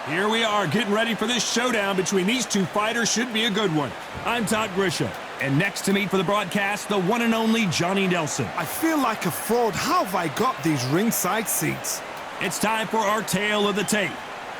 Here we are getting ready for this showdown between these two fighters. Should be a good one. I'm Todd Grisham, and next to me for the broadcast, the one and only Johnny Nelson. I feel like a fraud. How have I got these ringside seats? It's time for our tale of the tape.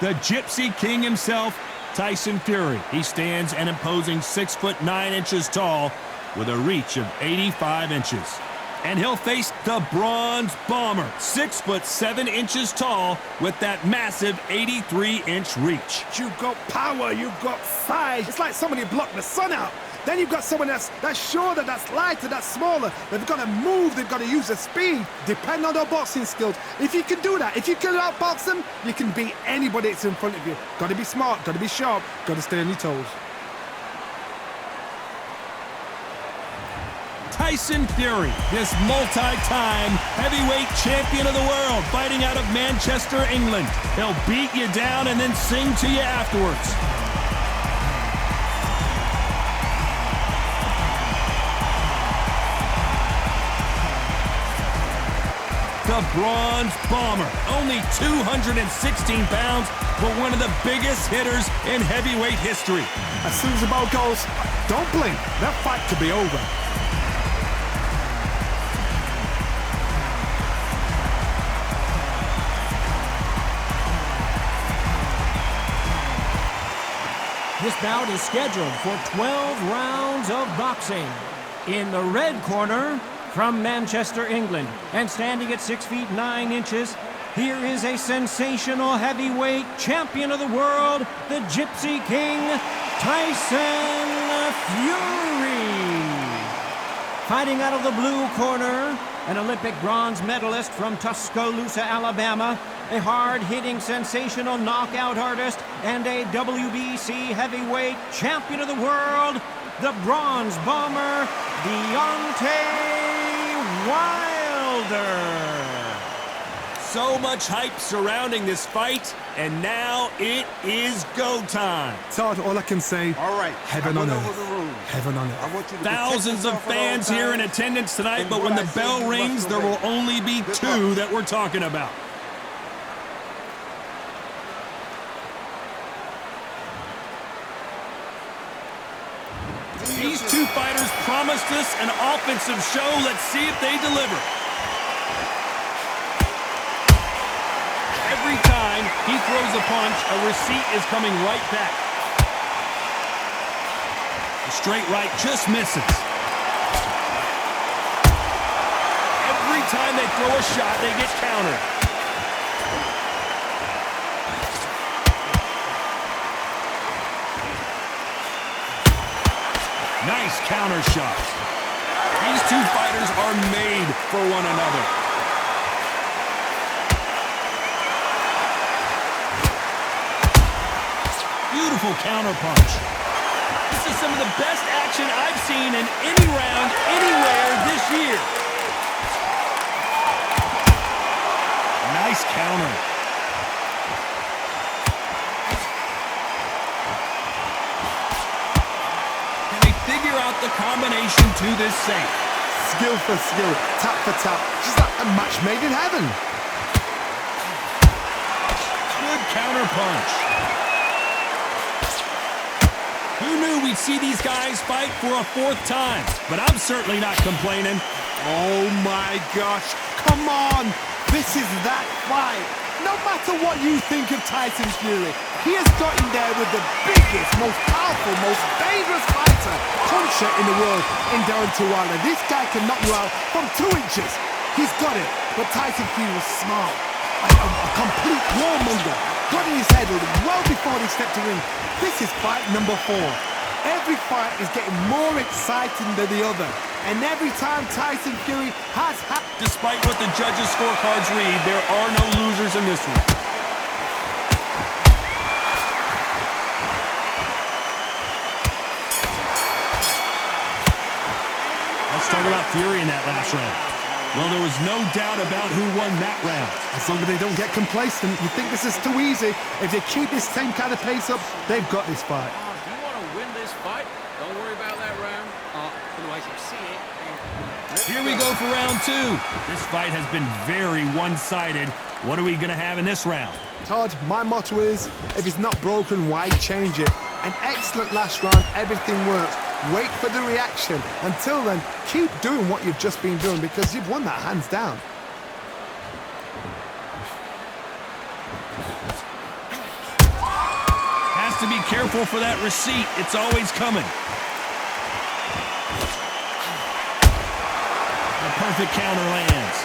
The Gypsy King himself, Tyson Fury. He stands an imposing 6'9" tall with a reach of 85 inches. And he'll face the Bronze Bomber, 6'7" tall with that massive 83-inch reach. You've got power, you've got size. It's like somebody blocked the sun out. Then you've got someone that's shorter, that's lighter, that's smaller. They've got to move, they've got to use their speed. Depend on their boxing skills. If you can do that, if you can outbox them, you can beat anybody that's in front of you. Got to be smart, got to be sharp, got to stay on your toes. Tyson Fury, this multi-time heavyweight champion of the world, fighting out of Manchester, England. He'll beat you down and then sing to you afterwards. The Bronze Bomber, only 216 pounds, but one of the biggest hitters in heavyweight history. As soon as the ball goes, don't blink. That fight could be over. This bout is scheduled for 12 rounds of boxing. In the red corner, from Manchester, England, and standing at 6'9", here is a sensational heavyweight champion of the world, the Gypsy King, Tyson Fury. Fighting out of the blue corner, an Olympic bronze medalist from Tuscaloosa, Alabama, a hard-hitting, sensational knockout artist, and a WBC heavyweight champion of the world, the Bronze Bomber, Deontay Wilder. So much hype surrounding this fight, and now it is go time. Todd, all I can say, all right, heaven on earth. Heaven on earth. Thousands of fans here in attendance tonight, but when the bell rings, there will only be two that we're talking about. These two fighters promised us an offensive show. Let's see if they deliver. Every time he throws a punch, a receipt is coming right back. The straight right just misses. Every time they throw a shot, they get countered. Nice counter shot. These two fighters are made for one another. Beautiful counter punch. This is some of the best action I've seen in any round, anywhere this year. Nice counter. Figure out the combination to this safe. Skill for skill, tap for tap. Just like a match made in heaven. Good counter punch. Who knew we'd see these guys fight for a fourth time? But I'm certainly not complaining. Oh my gosh, come on. This is that fight. No matter what you think of Tyson Fury, he has got in there with the biggest, most powerful, most dangerous fighter, puncher in the world in Deontay Wilder. This guy can knock you out from 2 inches. He's got it. But Tyson Fury was smart. A complete warmonger. Got in his head well before he stepped to the ring. This is fight number 4. Every fight is getting more exciting than the other. And every time Tyson Fury has had... Despite what the judges' scorecards read, there are no losers in this one. Let's talk about Fury in that last round. Well, there was no doubt about who won that round. As long as they don't get complacent, you think this is too easy. If they keep this same kind of pace up, they've got this fight. If you want to win this fight, don't worry about that round. Otherwise you'll see it. Here we go for round 2. This fight has been very one-sided. What are we going to have in this round? Todd, my motto is, if it's not broken, why change it? An excellent last round, everything works. Wait for the reaction. Until then, keep doing what you've just been doing because you've won that hands down. Has to be careful for that receipt. It's always coming. The perfect counter lands.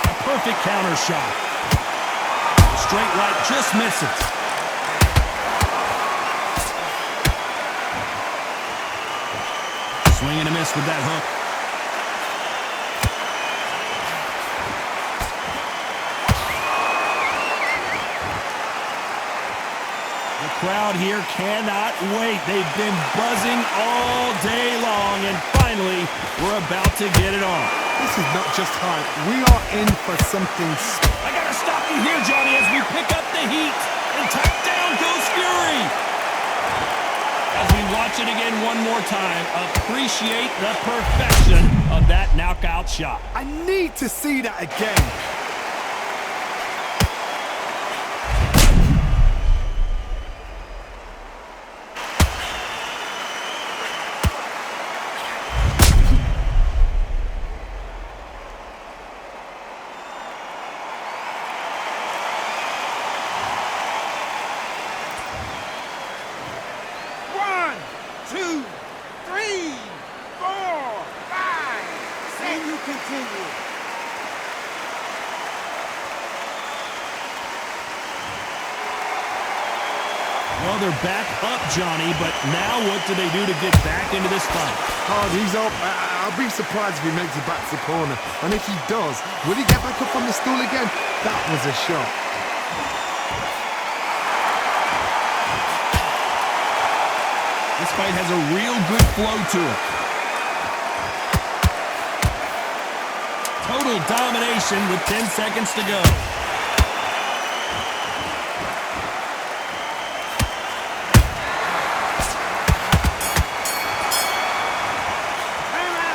A perfect counter shot. The straight right just misses. Swing and a miss with that hook. The crowd here cannot wait. They've been buzzing all day long, and finally, we're about to get it on. This is not just hype. We are in for something I gotta stop you here, Johnny, as we pick up the heat. And down goes Fury. As we watch it again one more time, appreciate the perfection of that knockout shot. I need to see that again. Well, they're back up, Johnny, but now what do they do to get back into this fight? Hard, he's up. I'll be surprised if he makes it back to the corner. And if he does, will he get back up on the stool again? That was a shot. This fight has a real good flow to it. Total domination with 10 seconds to go.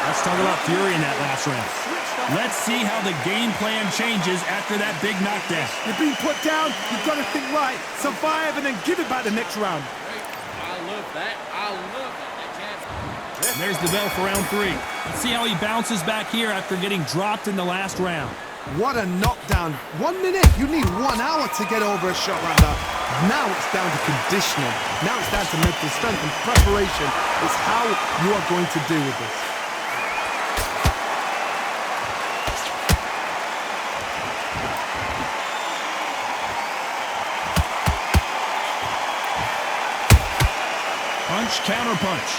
Let's talk about Fury in that last round. Let's see how the game plan changes after that big knockdown. You're being put down, you've got to think right, survive, and then give it back the next round. I love that. I love that. And there's the bell for round 3. Let's see how he bounces back here after getting dropped in the last round. What a knockdown. 1 minute, you need 1 hour to get over a shot like that. Now it's down to conditioning. Now it's down to mental strength and preparation. It's how you are going to deal with this. Punch, counter punch.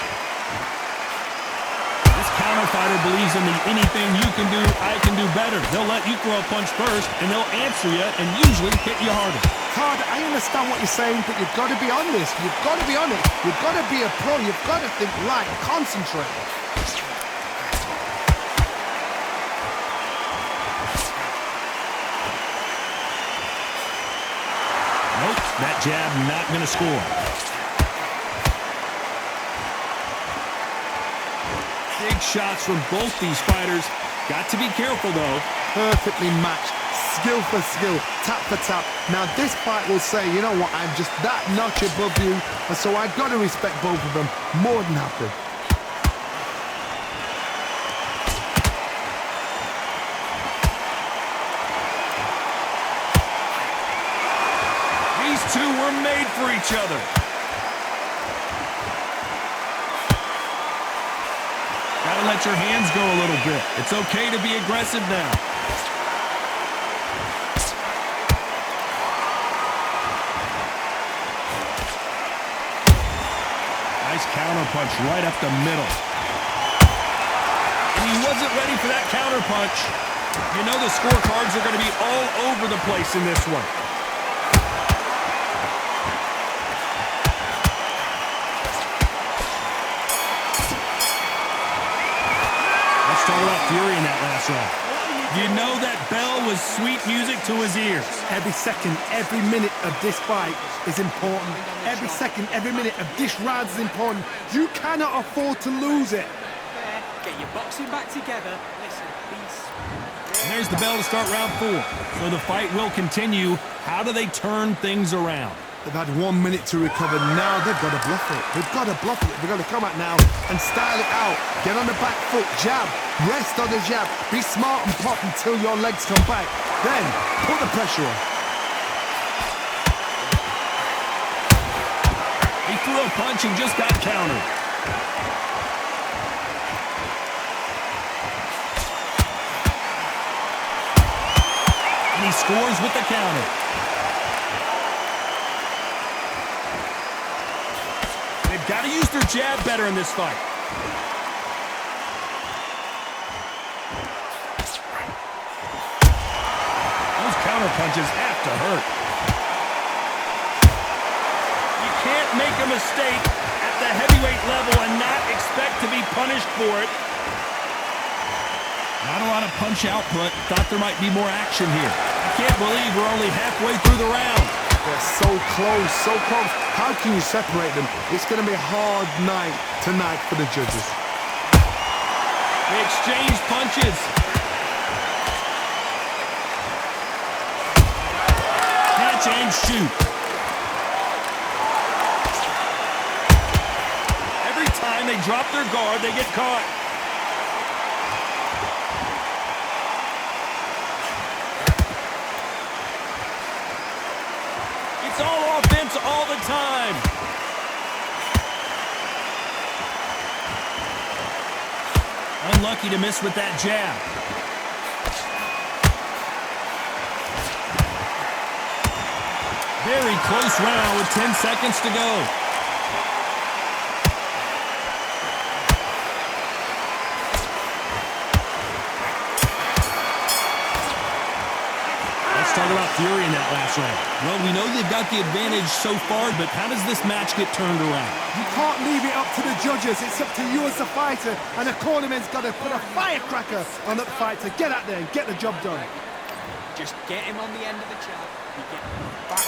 This counter fighter believes in the anything you can do, I can do better. They'll let you throw a punch first, and they'll answer you and usually hit you harder. Todd, I understand what you're saying, but you've got to be honest. You've got to be honest. You've got to be a pro. You've got to think right. Concentrate. Nope, that jab not going to score. Big shots from both these fighters. Got to be careful, though. Perfectly matched. Skill for skill. Tap for tap. Now, this fight will say, you know what, I'm just that notch above you, and so I've got to respect both of them more than happy. These two were made for each other. Gotta let your hands go a little bit. It's okay to be aggressive now. Nice counter punch right up the middle. And he wasn't ready for that counter punch. You know the scorecards are going to be all over the place in this one. Talk about Fury in that last round. You know that bell was sweet music to his ears. Every second, every minute of this fight is important. Every second, every minute of this round is important. You cannot afford to lose it. Get your boxing back together. Listen, peace. And there's the bell to start round 4. So the fight will continue. How do they turn things around? They've had 1 minute to recover. Now they've got to bluff it. They've got to bluff it. They've got to come out now and style it out. Get on the back foot, jab, rest on the jab. Be smart and pop until your legs come back. Then put the pressure on. He threw a punch and just got countered. And he scores with the counter. They've got to use their jab better in this fight. Those counter punches have to hurt. You can't make a mistake at the heavyweight level and not expect to be punished for it. Not a lot of punch output. Thought there might be more action here. I can't believe we're only halfway through the round. They're so close, so close. How can you separate them? It's going to be a hard night tonight for the judges. They exchange punches. Catch and shoot. Every time they drop their guard, they get caught. It's all offense all the time. Unlucky to miss with that jab. Very close round with 10 seconds to go. Let's talk about Fury in that last round. Well, we know they've got the advantage so far, but how does this match get turned around? You can't leave it up to the judges. It's up to you as the fighter, and the cornerman's got to put a firecracker on that fighter. Get out there and get the job done. Just get him on the end of the jab.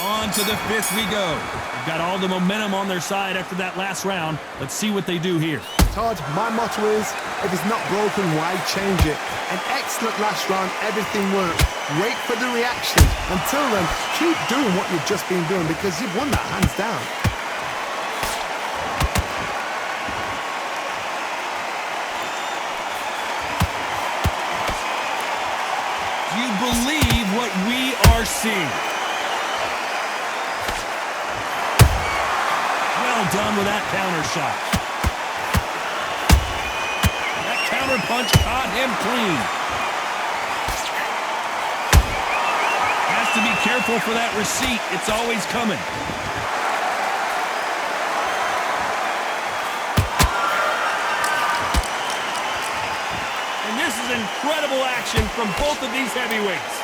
On to the 5th we go. They've got all the momentum on their side after that last round. Let's see what they do here. Todd, my motto is, if it's not broken, why change it? An excellent last round, everything worked. Wait for the reaction. Until then, keep doing what you've just been doing because you've won that hands down. Do you believe what we are seeing? Well done with that counter shot. That counter punch caught him clean. Has to be careful for that receipt. It's always coming. And this is incredible action from both of these heavyweights.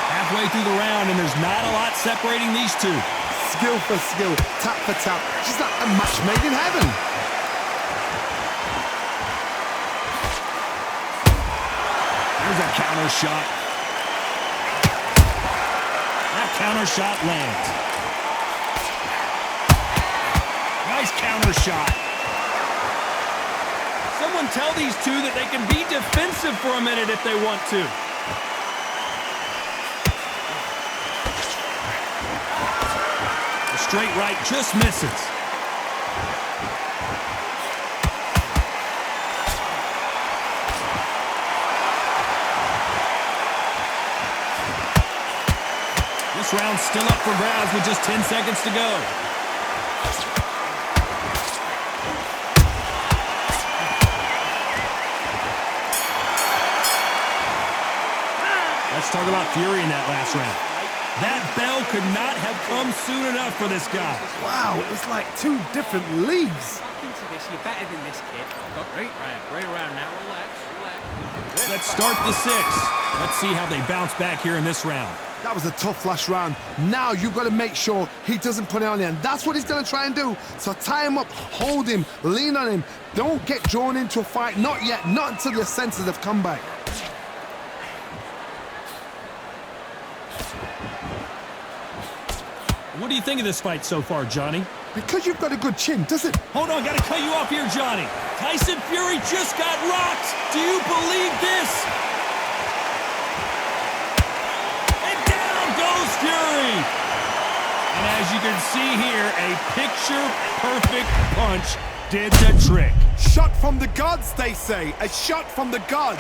Halfway through the round, and there's not a lot separating these two. Skill for skill, tap for tap. She's like a match made in heaven. There's a counter shot. That counter shot lands. Nice counter shot. Someone tell these two that they can be defensive for a minute if they want to. The straight right just misses. This round's still up for grabs with just 10 seconds to go. Let's talk about Fury in that last round. That bell could not have come soon enough for this guy. Wow, it's like two different leagues. Back into this, you're better than this kid. Got right around now. Relax. Let's start the 6th. Let's see how they bounce back here in this round. That was a tough last round. Now you've got to make sure he doesn't put it on you, and that's what he's going to try and do. So tie him up, hold him, lean on him. Don't get drawn into a fight. Not yet. Not until your senses have come back. What do you think of this fight so far, Johnny? Because you've got a good chin, does it? Hold on, gotta cut you off here, Johnny. Tyson Fury just got rocked. Do you believe this? And down goes Fury. And as you can see here, a picture-perfect punch did the trick. Shot from the gods, they say. A shot from the gods.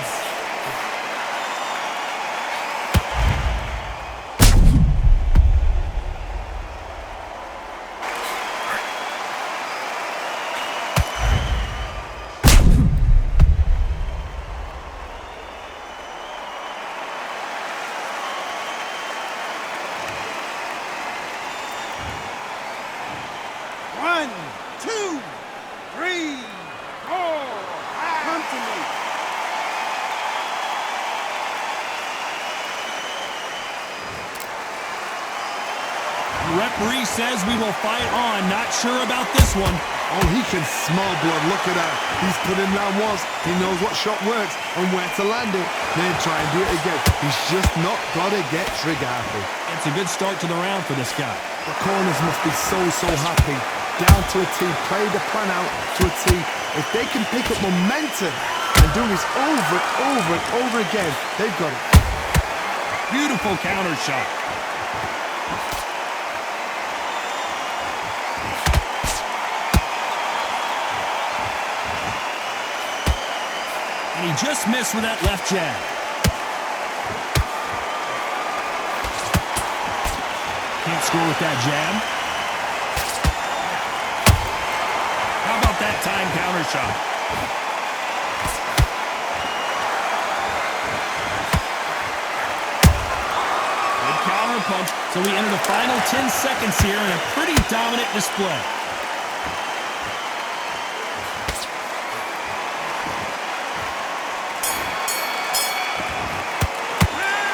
One, two, three, four. Come to me. The referee says we will fight on. Not sure about this one. Oh, he can smell blood. Look at that. He's put in round once. He knows what shot works and where to land it. Then try and do it again. He's just not got to get trigger happy. It's a good start to the round for this guy. The corners must be so happy. Down to a T. Play the plan out to a T. If they can pick up momentum and do this over and over and over again, they've got it. Beautiful counter shot. And he just missed with that left jab. Can't score with that jab. How about that time counter shot? Good counter punch. So we enter the final 10 seconds here in a pretty dominant display.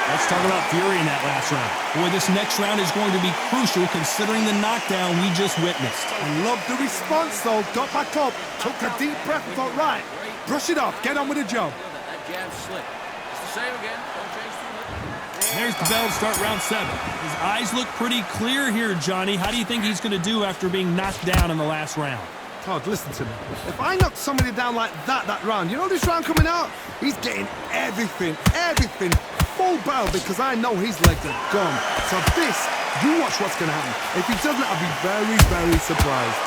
Let's talk about Fury in that last round. Boy, this next round is going to be crucial considering the knockdown we just witnessed. I love the response, though. Got back up, took a deep breath and thought, right, brush it off, get on with the job. That jab slipped. It's the same again. Don't change too much. There's the bell to start round 7. His eyes look pretty clear here, Johnny. How do you think he's going to do after being knocked down in the last round? Todd, listen to me. If I knock somebody down like that round, you know this round coming out? He's getting everything, full barrel, because I know his legs are gone. So this, you watch what's going to happen. If he doesn't, I'll be very surprised.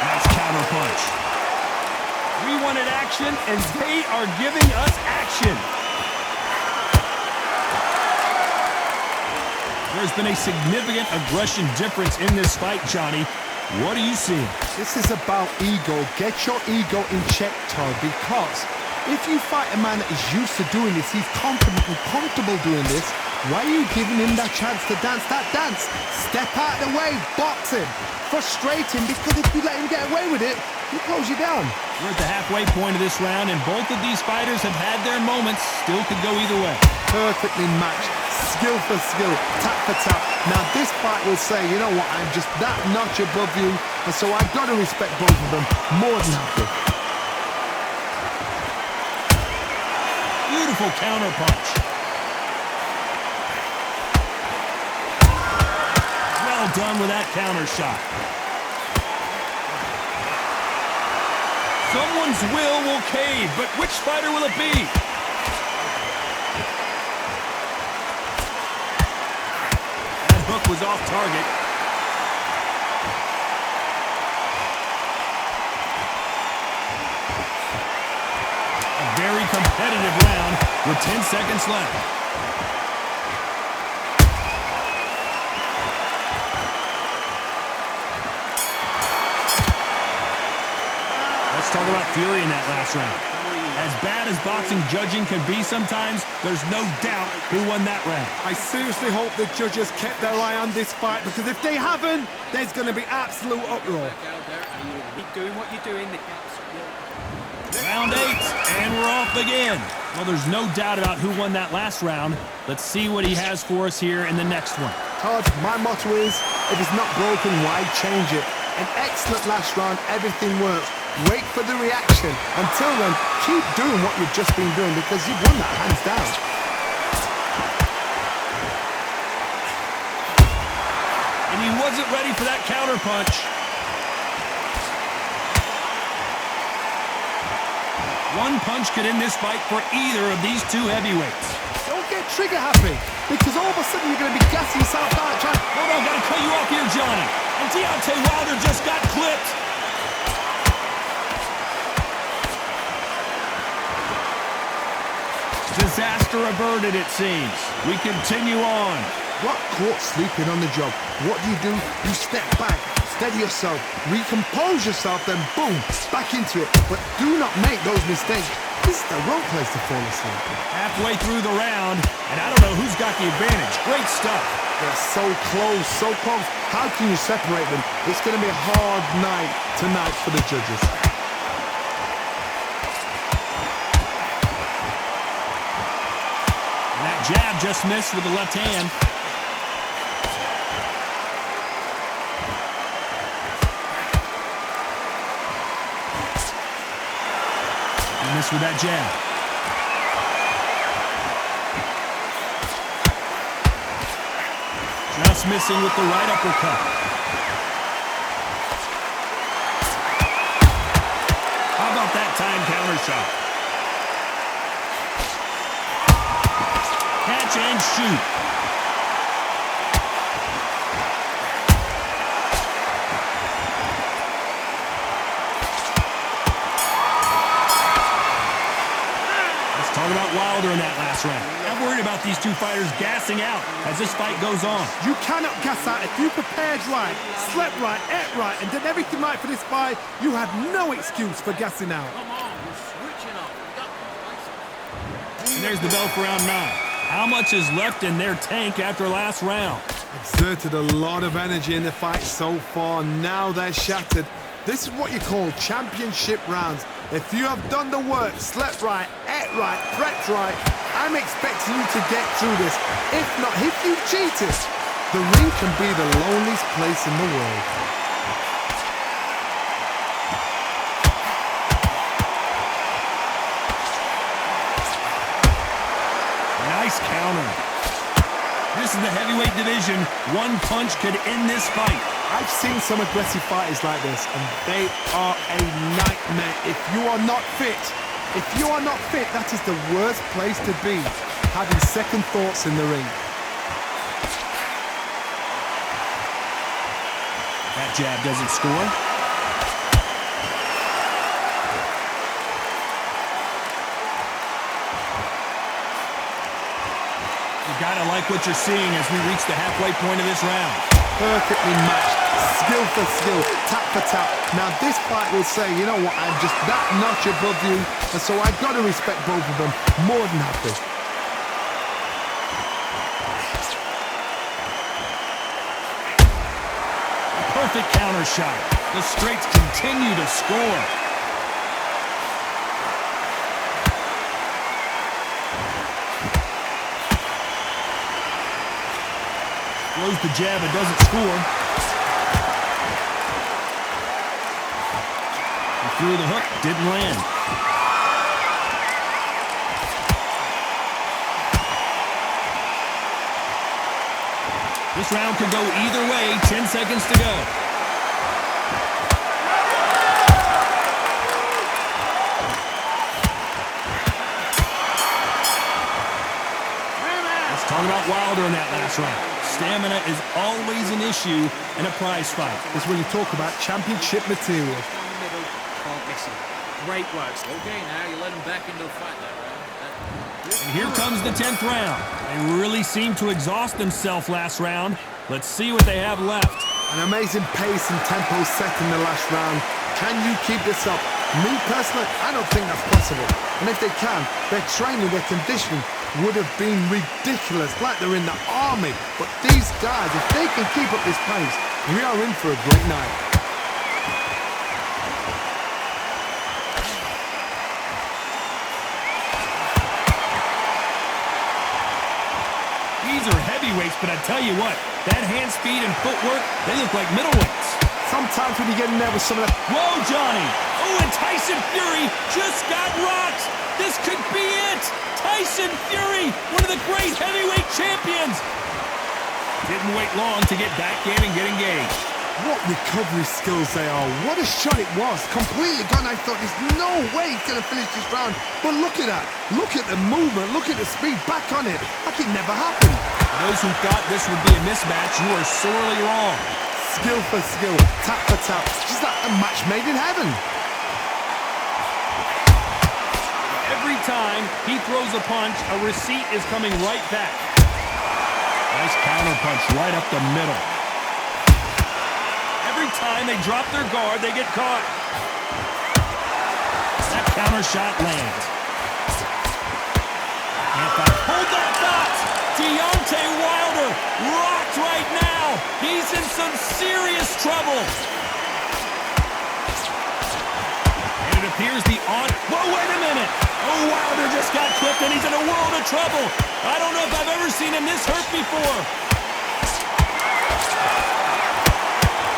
Nice counter punch. We wanted action, and they are giving us action. There's been a significant aggression difference in this fight, Johnny. What are you seeing? This is about ego. Get your ego in check, Todd, because if you fight a man that is used to doing this, he's confident and comfortable doing this, why are you giving him that chance to dance that dance? Step out of the way, box him, frustrate him, because if you let him get away with it, he'll close you down. We're at the halfway point of this round, and both of these fighters have had their moments. Still could go either way. Perfectly matched. Skill for skill, tap for tap. Now this fight will say, you know what, I'm just that notch above you, and so I've got to respect both of them more than happy. Beautiful counter punch. Well done with that counter shot. Someone's will cave, but which fighter will it be? Hook was off target. A very competitive round with 10 seconds left. Let's talk about Fury in that last round. As bad as boxing judging can be sometimes, there's no doubt who won that round. I seriously hope the judges kept their eye on this fight, because if they haven't, there's going to be absolute uproar. Back out there, and you keep doing what you're doing. Round 8, and we're off again. Well, there's no doubt about who won that last round. Let's see what he has for us here in the next one. cards. My motto is, if it's not broken, why change it? An excellent last round, everything works. Wait for the reaction. Until then, keep doing what you've just been doing because you've won that hands down. And he wasn't ready for that counter punch. One punch could end this fight for either of these two heavyweights. Don't get trigger happy, because all of a sudden you're going to be gassing yourself out. Hold on, gotta cut you off here, Johnny. And Deontay Wilder just got clipped. Disaster averted, it seems. We continue on. Got caught sleeping on the job. What do? You step back, steady yourself, recompose yourself, then boom, back into it. But do not make those mistakes. This is the wrong place to fall asleep. Halfway through the round, and I don't know who's got the advantage. Great stuff. They're so close, so close. How can you separate them? It's going to be a hard night tonight for the judges. And that jab just missed with the left hand. Missed with that jab. Just missing with the right uppercut. How about that time counter shot? Catch and shoot. Talk about Wilder in that last round. I'm worried about these two fighters gassing out as this fight goes on. You cannot gas out. If you prepared right, slept right, ate right, and did everything right for this fight, you had no excuse for gassing out. Come on, we're switching up. And there's the bell for round 9. How much is left in their tank after last round? Exerted a lot of energy in the fight so far. Now they're shattered. This is what you call championship rounds. If you have done the work, slept right, ate right, prepped right, I'm expecting you to get through this. If not, if you cheated, the ring can be the loneliest place in the world. Nice counter. This is the heavyweight division. One punch could end this fight. I've seen some aggressive fighters like this, and they are a nightmare. If you are not fit, that is the worst place to be, having second thoughts in the ring. That jab doesn't score. You gotta like what you're seeing as we reach the halfway point of this round. Perfectly matched, skill for skill, tap for tap. Now this fight will say, you know what, I'm just that notch above you, and so I've got to respect both of them more than happy. Perfect counter shot. The straights continue to score. Throws the jab, it doesn't score. He threw the hook, didn't land. This round could go either way, 10 seconds to go. Let's talk about Wilder in that last round. Stamina is always an issue in a prize fight. It's when you talk about championship material. Down the middle, can't miss him. Great work. Okay, now you let him back into the fight that round. And here comes the 10th round. They really seemed to exhaust themselves last round. Let's see what they have left. An amazing pace and tempo set in the last round. Can you keep this up? Me personally, I don't think that's possible. And if they can, their training, their conditioning would have been ridiculous, like they're in the army. But these guys, if they can keep up this pace, we are in for a great night. These are heavyweights, but I tell you what, That hand speed and footwork, they look like middleweights. Sometimes when you get in there with some of that... Whoa, Johnny! Oh, and Tyson Fury just got rocked! This could be it! Tyson Fury, one of the great heavyweight champions! Didn't wait long to get back in and get engaged. What recovery skills they are. What a shot it was. Completely gone. I thought there's no way he's going to finish this round. But look at that. Look at the movement. Look at the speed. Back on it. Like it never happened. Those who thought this would be a mismatch, you are sorely wrong. Skill for skill. Tap for tap. Just like a match made in heaven. Every time he throws a punch, a receipt is coming right back. Nice counter punch right up the middle. Every time they drop their guard, they get caught. That counter shot lands. Hold that thought! Deontay Wilder rocked right now. He's in some serious trouble. And it appears the on... Whoa, wait a minute! Oh, Wilder just got clipped and he's in a world of trouble. I don't know if I've ever seen him this hurt before.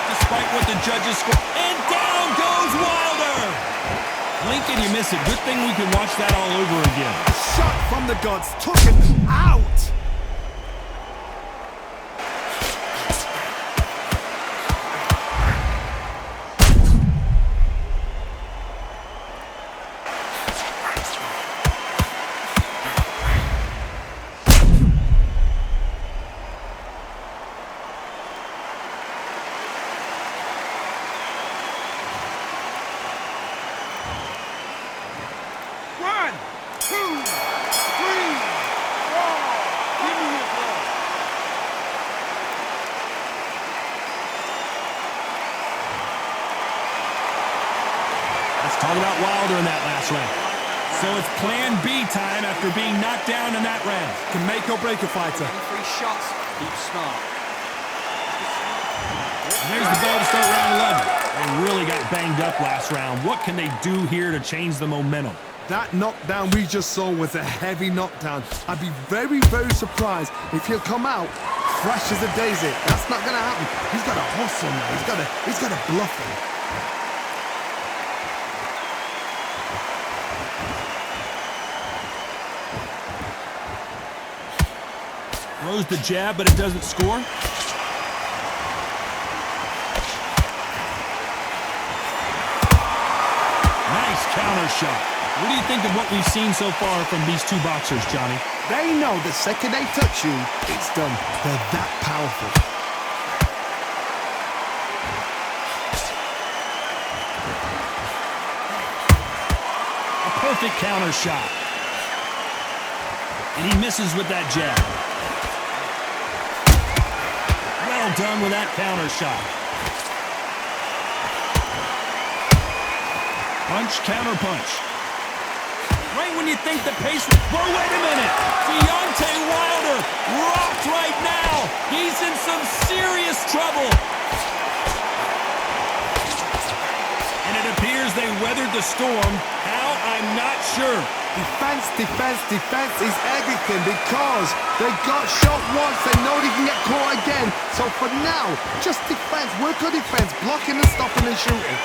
Despite what the judges score. And down goes Wilder! Blink and you miss it. Good thing we can watch that all over again. Shot from the gods. Took him out. Talk about Wilder in that last round. So it's plan B time after being knocked down in that round. Can make or break a fighter. Free shots. Keep smart. There's the bell to start round 11. They really got banged up last round. What can they do here to change the momentum? That knockdown we just saw was a heavy knockdown. I'd be very, very surprised if he'll come out fresh as a daisy. That's not going to happen. He's got to hustle now. He's got to bluff him. Throws the jab, but it doesn't score. Nice counter shot. What do you think of what we've seen so far from these two boxers, Johnny? They know the second they touch you, it's done. They're that powerful. A perfect counter shot. And he misses with that jab. Well done with that counter shot. Punch, counter punch. Right when you think the pace... Whoa, wait a minute! Deontay Wilder rocked right now! He's in some serious trouble! And it appears they weathered the storm. How? I'm not sure. Defense, defense, defense is everything because they got shot once. They know they can get caught again. So for now, just defense, work on defense, blocking and stopping and shooting.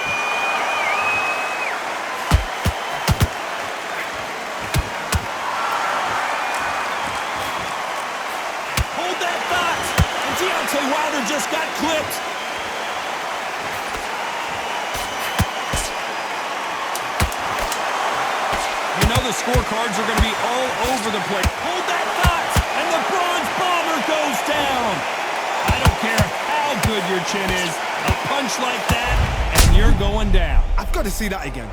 Hold that thought! And Deontay Wilder just got clipped. The scorecards are going to be all over the place. Hold that thought, and the bronze bomber goes down. I don't care how good your chin is, a punch like that, and you're going down. I've got to see that again.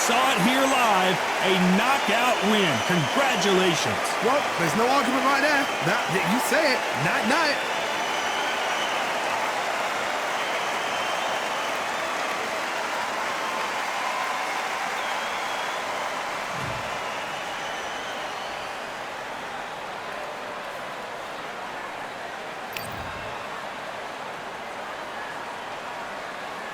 saw it here live, a knockout win. Congratulations. Well, there's no argument right there. You say it. Night-night.